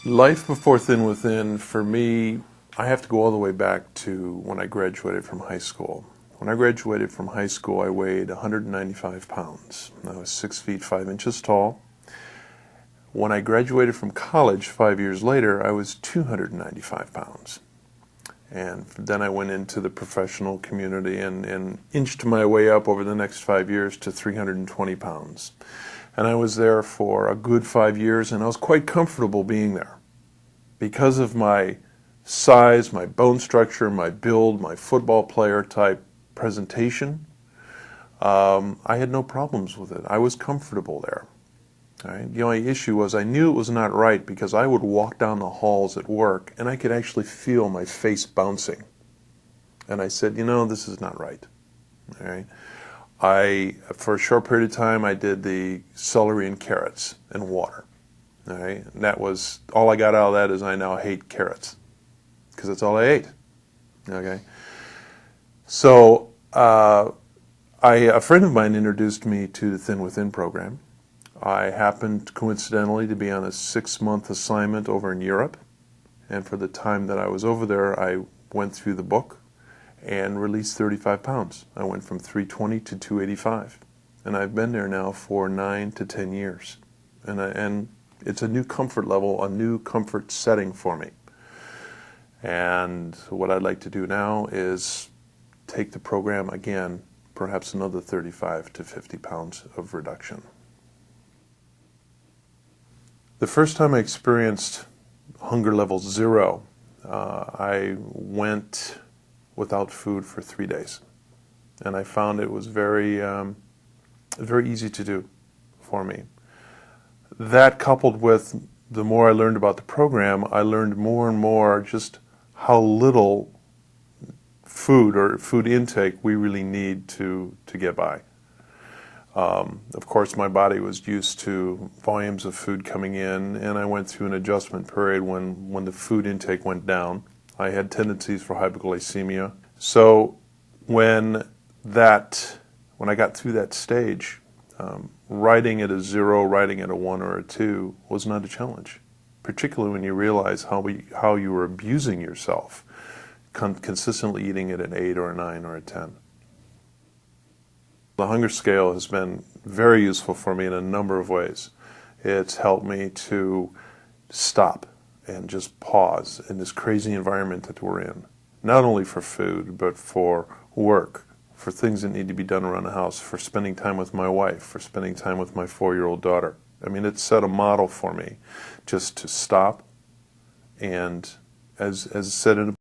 Life before Thin Within, for me, I have to go all the way back to when I graduated from high school. When I graduated from high school, I weighed 195 pounds. I was 6 feet 5 inches tall. When I graduated from college 5 years later, I was 295 pounds. And then I went into the professional community and inched my way up over the next 5 years to 320 pounds. And I was there for a good 5 years, and I was quite comfortable being there. Because of my size, my bone structure, my build, my football player type presentation, I had no problems with it. I was comfortable there. Right? The only issue was I knew it was not right because I would walk down the halls at work and I could actually feel my face bouncing. And I said, this is not right. All right? For a short period of time, I did the celery and carrots and water. All right? And that was, all I got out of that is I now hate carrots because that's all I ate. Okay? So a friend of mine introduced me to the Thin Within program. I happened coincidentally to be on a 6-month assignment over in Europe, and for the time that I was over there, I went through the book and released 35 pounds. I went from 320 to 285, and I've been there now for 9 to 10 years, and it's a new comfort level, a new comfort setting for me. And what I'd like to do now is take the program again, perhaps another 35 to 50 pounds of reduction. The first time I experienced hunger level 0, I went without food for 3 days. And I found it was very easy to do for me. That coupled with the more I learned about the program, I learned more and more just how little food or food intake we really need to get by. Of course, my body was used to volumes of food coming in, and I went through an adjustment period when the food intake went down. I had tendencies for hypoglycemia. So when I got through that stage, riding at a 0, riding at a 1 or a 2 was not a challenge, particularly when you realize how you were abusing yourself, consistently eating at an 8 or a 9 or a 10. The hunger scale has been very useful for me in a number of ways. It's helped me to stop and just pause in this crazy environment that we're in, not only for food, but for work, for things that need to be done around the house, for spending time with my wife, for spending time with my 4-year-old daughter. I mean, it set a model for me just to stop and, as said in